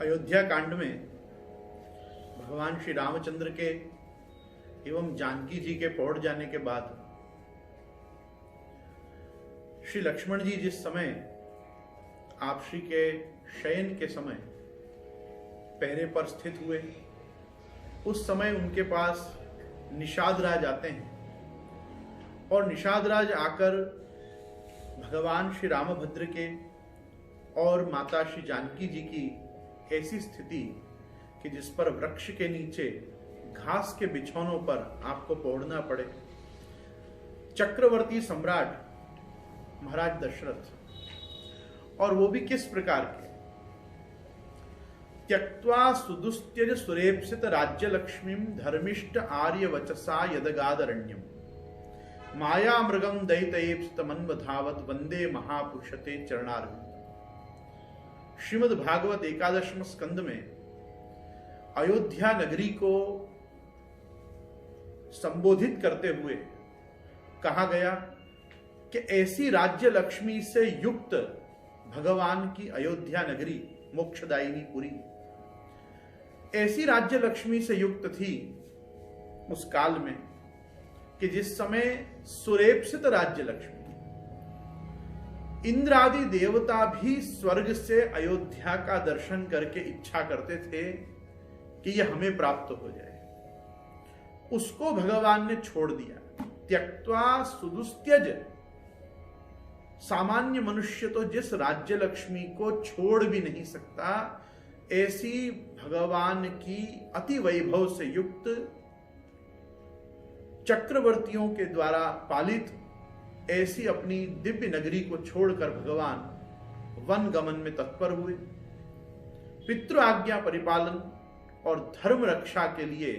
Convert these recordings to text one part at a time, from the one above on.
अयोध्या कांड में भगवान श्री रामचंद्र के एवं जानकी जी के पौड़ जाने के बाद श्री लक्ष्मण जी जिस समय आप श्री के शयन के समय पहरे पर स्थित हुए, उस समय उनके पास निषाद राज आते हैं और निषाद राज आकर भगवान श्री रामभद्र के और माता श्री जानकी जी की ऐसी स्थिति कि जिस पर वृक्ष के नीचे घास के बिछौनों पर आपको पौड़ना पड़े, चक्रवर्ती सम्राट महाराज दशरथ, और वो भी किस प्रकार के, त्यक्त्वा सुदुस्त्यज सुरेप्सित राज्य लक्ष्मीम धर्मिष्ठ आर्य वचसा यदगादरण्यम माया मृगम दैतयेप्सित मन्वधावत वंदे महापुरुषते चरणारविंद। श्रीमद् भागवत एकादशम स्कंद में अयोध्या नगरी को संबोधित करते हुए कहा गया कि ऐसी राज्य लक्ष्मी से युक्त भगवान की अयोध्या नगरी मोक्षदायिनी पुरी ऐसी राज्य लक्ष्मी से युक्त थी उस काल में कि जिस समय सुरेप्सित राज्य लक्ष्मी, इंद्र आदि देवता भी स्वर्ग से अयोध्या का दर्शन करके इच्छा करते थे कि यह हमें प्राप्त हो जाए, उसको भगवान ने छोड़ दिया। त्यक्त्वा सुदुस्त्यज, सामान्य मनुष्य तो जिस राज्य लक्ष्मी को छोड़ भी नहीं सकता, ऐसी भगवान की अति वैभव से युक्त चक्रवर्तियों के द्वारा पालित ऐसी अपनी दिव्य नगरी को छोड़कर भगवान वन गमन में तत्पर हुए। पितृ आज्ञा परिपालन और धर्म रक्षा के लिए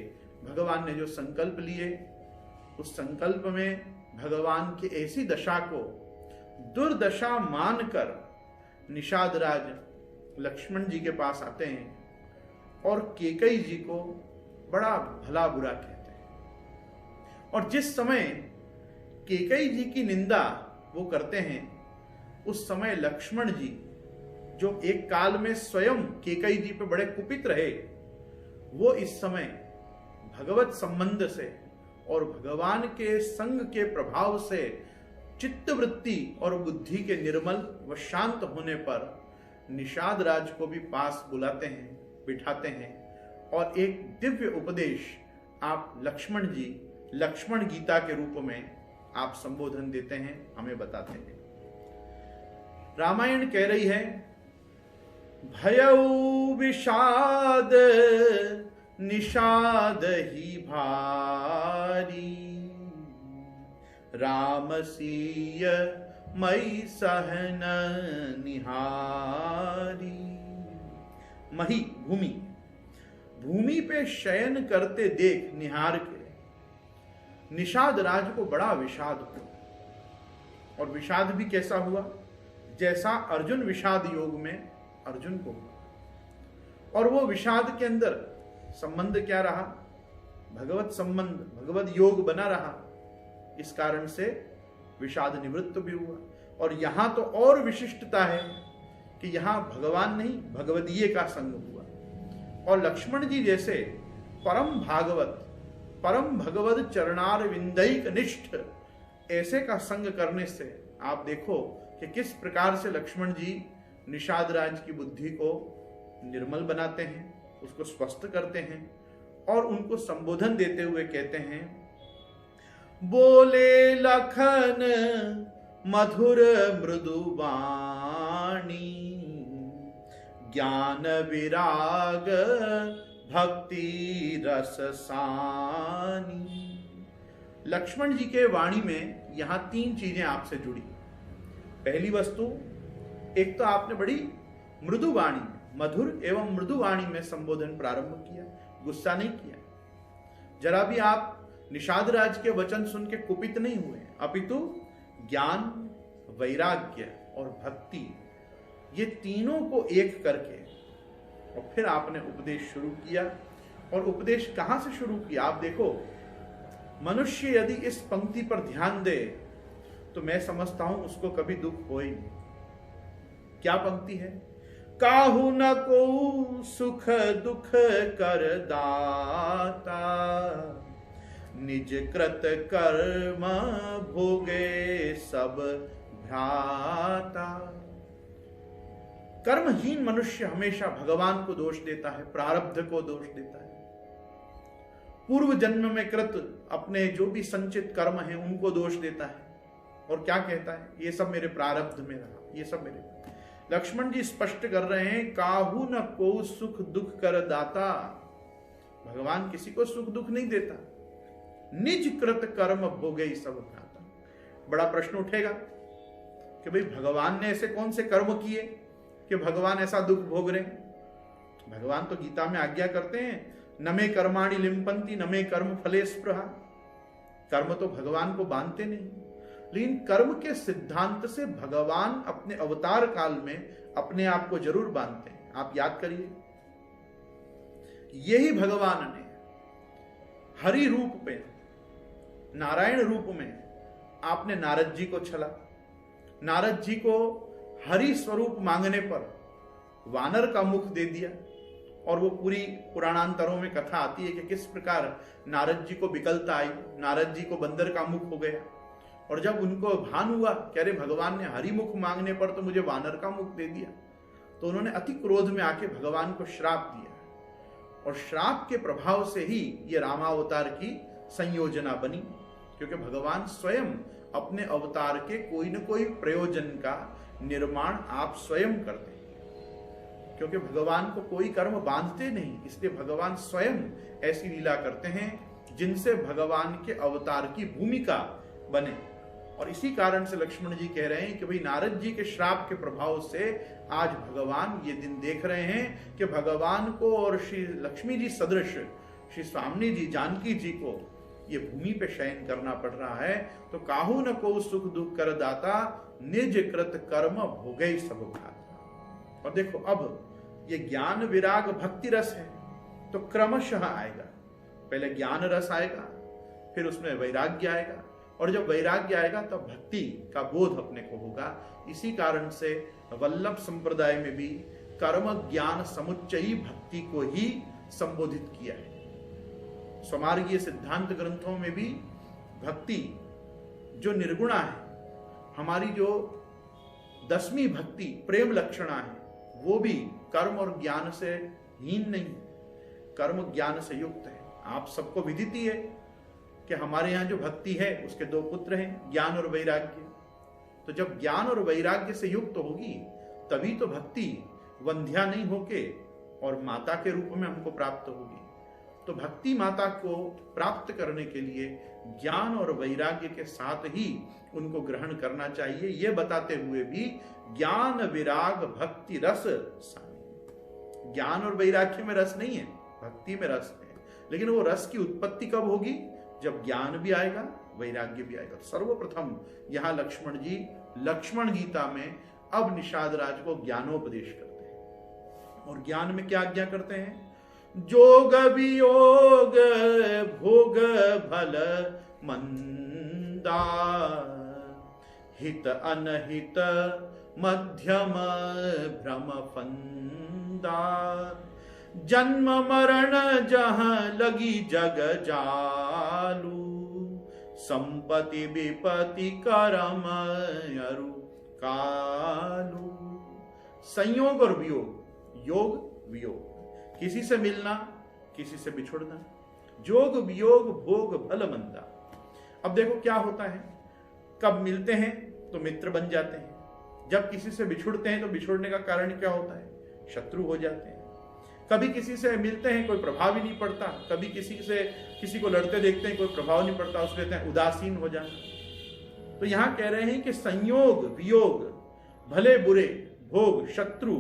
भगवान ने जो संकल्प लिए, उस संकल्प में भगवान की ऐसी दशा को दुर्दशा मानकर निषाद राज लक्ष्मण जी के पास आते हैं और केकई जी को बड़ा भला बुरा कहते हैं। और जिस समय केकई जी की निंदा वो करते हैं, उस समय लक्ष्मण जी जो एक काल में स्वयं केकई जी पे बड़े कुपित रहे, वो इस समय भगवत संबंध से और भगवान के संग के प्रभाव से चित्तवृत्ति और बुद्धि के निर्मल व शांत होने पर निषाद राज को भी पास बुलाते हैं, बिठाते हैं और एक दिव्य उपदेश आप लक्ष्मण जी लक्ष्मण गीता के रूप में आप संबोधन देते हैं, हमें बताते हैं। रामायण कह रही है, भयउ विषाद निषाद ही भारी, रामसीय मई सहन निहारी। मही भूमि, भूमि पे शयन करते देख निहार के निषाद राज को बड़ा विषाद हुआ। और विषाद भी कैसा हुआ, जैसा अर्जुन विषाद योग में अर्जुन को हुआ। और वो विषाद के अंदर संबंध क्या रहा, भगवत संबंध, भगवत योग बना रहा, इस कारण से विषाद निवृत्त भी हुआ। और यहां तो और विशिष्टता है कि यहां भगवान नहीं भगवदीय का संग हुआ। और लक्ष्मण जी जैसे परम भागवत परम भगवत चरणार विंदैक निष्ठ ऐसे का संग करने से आप देखो कि किस प्रकार से लक्ष्मण जी निषाद राज की बुद्धि को निर्मल बनाते हैं, उसको स्वस्थ करते हैं और उनको संबोधन देते हुए कहते हैं, बोले लखन मधुर मृदु वाणी, ज्ञान विराग भक्ति रस सानी। लक्ष्मण जी के वाणी में यहां तीन चीजें आपसे जुड़ी। पहली वस्तु, एक तो आपने बड़ी मृदु वाणी, मधुर एवं मृदु वाणी में संबोधन प्रारंभ किया, गुस्सा नहीं किया। जरा भी आप निषाद राज के वचन सुन के कुपित नहीं हुए, अपितु ज्ञान, वैराग्य और भक्ति, ये तीनों को एक करके और फिर आपने उपदेश शुरू किया। और उपदेश कहां से शुरू किया, आप देखो, मनुष्य यदि इस पंक्ति पर ध्यान दे तो मैं समझता हूं उसको कभी दुख हो ही नहीं। क्या पंक्ति है, काहू न को सुख दुख कर दाता, निज कृत कर्म भोगे सब भ्राता। कर्महीन मनुष्य हमेशा भगवान को दोष देता है, प्रारब्ध को दोष देता है, पूर्व जन्म में कृत अपने जो भी संचित कर्म है उनको दोष देता है, और क्या कहता है, ये सब मेरे प्रारब्ध में रहा, ये सब मेरे। लक्ष्मण जी स्पष्ट कर रहे हैं, काहू न को सुख दुख कर दाता, भगवान किसी को सुख दुख नहीं देता, निज कृत कर्म भोगे सब भ्राता। बड़ा प्रश्न उठेगा कि भाई भगवान ने ऐसे कौन से कर्म किए कि भगवान ऐसा दुख भोग रहे हैं। भगवान तो गीता में आज्ञा करते हैं, न मे कर्माणि लिम्पन्ति न मे कर्म फले स्पृहा। कर्म तो भगवान को बांधते नहीं, लेकिन कर्म के सिद्धांत से भगवान अपने अवतार काल में अपने आप को जरूर बांधते हैं। आप याद करिए, यही भगवान ने हरि रूप में, नारायण रूप में आपने नारद जी को छला, नारद जी को हरि स्वरूप मांगने पर वानर का मुख दे दिया, और वो पूरी पुराणांतरों में कथा आती है कि किस प्रकार नारद जी को विकलता आई, नारद जी को बंदर का मुख हो गया, और जब उनको भान हुआ कि अरे भगवान ने हरि मुख मांगने पर तो मुझे वानर का मुख दे दिया, तो उन्होंने अति क्रोध में आके भगवान को श्राप दिया, और श्राप के प्रभाव से ही ये रामावतार की संयोजना बनी, क्योंकि भगवान स्वयं अपने अवतार के कोई न कोई प्रयोजन का निर्माण आप स्वयं करते हैं, क्योंकि भगवान को कोई कर्म बांधते नहीं, इसलिए भगवान स्वयं ऐसी लीला करते हैं जिनसे भगवान के अवतार की भूमिका बने। और इसी कारण से लक्ष्मण जी कह रहे हैं कि भाई नारद जी के श्राप के प्रभाव से आज भगवान ये दिन देख रहे हैं कि भगवान को और श्री लक्ष्मी जी सदृश श्री स्वामी जी जानकी जी को ये भूमि पे शयन करना पड़ रहा है। तो काहू न को सुख दुख कर दाता, निज कृत कर्म भोगे सब भ्राता। और देखो, अब ये ज्ञान विराग भक्ति रस है, तो क्रमशः आएगा, पहले ज्ञान रस आएगा, फिर उसमें वैराग्य आएगा, और जब वैराग्य आएगा तब भक्ति का बोध अपने को होगा। इसी कारण से वल्लभ संप्रदाय में भी कर्म ज्ञान समुच्चयी भक्ति को ही संबोधित किया है। स्वमार्गीय सिद्धांत ग्रंथों में भी भक्ति जो निर्गुणा है, हमारी जो 10वीं भक्ति प्रेम लक्षणा है, वो भी कर्म और ज्ञान से हीन नहीं, कर्म ज्ञान से युक्त है। आप सबको विदित ही है कि हमारे यहाँ जो भक्ति है उसके 2 पुत्र हैं, ज्ञान और वैराग्य। तो जब ज्ञान और वैराग्य से युक्त होगी तभी तो भक्ति वंध्या नहीं होके और माता के रूप में हमको प्राप्त होगी। तो भक्ति माता को प्राप्त करने के लिए ज्ञान और वैराग्य के साथ ही उनको ग्रहण करना चाहिए, ये बताते हुए भी ज्ञान विराग भक्ति रस सामी। ज्ञान और वैराग्य में रस नहीं है, भक्ति में रस है, लेकिन वो रस की उत्पत्ति कब होगी? जब ज्ञान भी आएगा, वैराग्य भी आएगा। सर्वप्रथम यहाँ लक्ष्मण जी लक्ष्मण गीता में अब निषाद राज को ज्ञानोपदेश करते हैं, और ज्ञान में क्या आज्ञा करते हैं? जोग वियोग भोग भल मंदा, हित अनहित मध्यम भ्रम फंदा, जन्म मरण जहां लगी जग जालू, संपत्ति विपत्ति करम अरु कालू। संयोग और वियोग, योग वियोग, किसी से मिलना किसी से बिछुड़ना, जोग वियोग भोग भल मंदा। अब देखो क्या होता है, कब मिलते हैं तो मित्र बन जाते हैं, जब किसी से बिछुड़ते हैं तो बिछुड़ने का कारण क्या होता है? शत्रु हो जाते हैं। कभी किसी से मिलते हैं कोई प्रभाव ही नहीं पड़ता, कभी किसी को लड़ते देखते हैं कोई प्रभाव नहीं पड़ता, उसको कहते हैं उदासीन हो जाना। तो यहां कह रहे हैं कि संयोग वियोग, भले बुरे, भोग, शत्रु,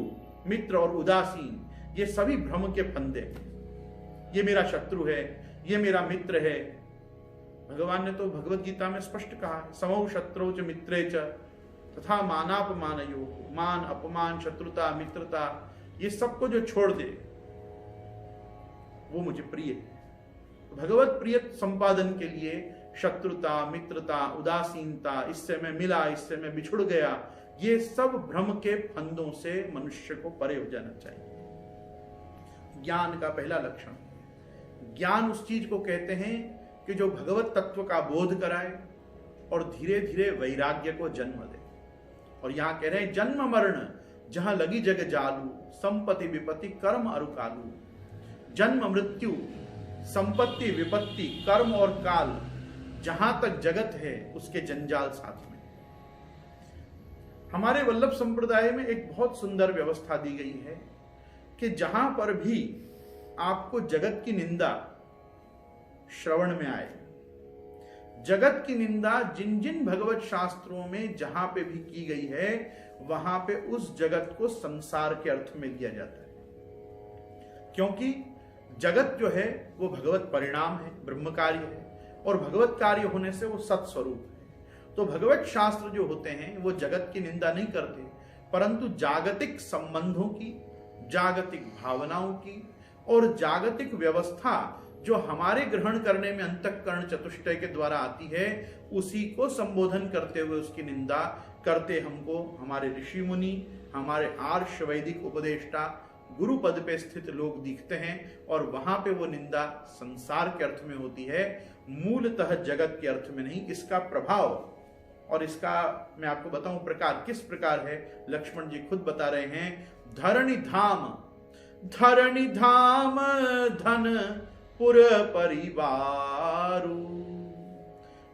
मित्र और उदासीन, ये सभी भ्रम के फंदे हैं। ये मेरा शत्रु है, ये मेरा मित्र है। भगवान ने तो भगवत गीता में स्पष्ट कहा है, समौ शत्रौ च मित्रे च तथा मानापमानयोः। मान, अपमान, शत्रुता, मित्रता, ये सबको जो छोड़ दे वो मुझे प्रिय है। भगवत प्रिय संपादन के लिए शत्रुता, मित्रता, उदासीनता, इससे मैं मिला, इससे मैं बिछुड़ गया, ये सब भ्रम के फंदों से मनुष्य को परे हो जाना चाहिए। ज्ञान का पहला लक्षण, ज्ञान उस चीज को कहते हैं कि जो भगवत तत्व का बोध कराए और धीरे धीरे वैराग्य को जन्म दे। और यहां कह रहे हैं जन्म मरण जहां लगी जग जालू, संपत्ति विपत्ति कर्म अरु कालू। जन्म मृत्यु, संपत्ति विपत्ति, कर्म और काल, जहां तक जगत है उसके जंजाल साथ में। हमारे वल्लभ संप्रदाय में एक बहुत सुंदर व्यवस्था दी गई है कि जहां पर भी आपको जगत की निंदा श्रवण में आए, जगत की निंदा जिन जिन भगवत शास्त्रों में जहां पे भी की गई है, वहां पे उस जगत को संसार के अर्थ में लिया जाता है। क्योंकि जगत जो है वो भगवत परिणाम है, ब्रह्म कार्य है, और भगवत कार्य होने से वो सत्स्वरूप है। तो भगवत शास्त्र जो होते हैं वो जगत की निंदा नहीं करते, परंतु जागतिक संबंधों की, जागतिक भावनाओं की और जागतिक व्यवस्था जो हमारे ग्रहण करने में अंतःकरण चतुष्टय के द्वारा आती है, उसी को संबोधन करते हुए उसकी निंदा करते हमको हमारे ऋषि मुनि, हमारे आर्ष वैदिक उपदेष्टा, गुरु पद पे स्थित लोग दिखते हैं। और वहां पे वो निंदा संसार के अर्थ में होती है, मूलतः जगत के अर्थ में नहीं। इसका प्रभाव और इसका मैं आपको बताऊं प्रकार किस प्रकार है, लक्ष्मण जी खुद बता रहे हैं। धरणी धाम, धरणी धाम धन पुर परिवारु,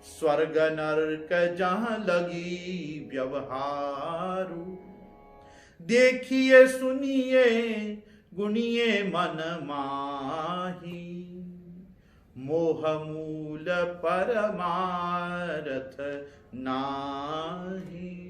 स्वर्ग नरक जहां लगी व्यवहारु। देखिए सुनिए गुनिए मन माही, मोह मूल परमारथ नाही।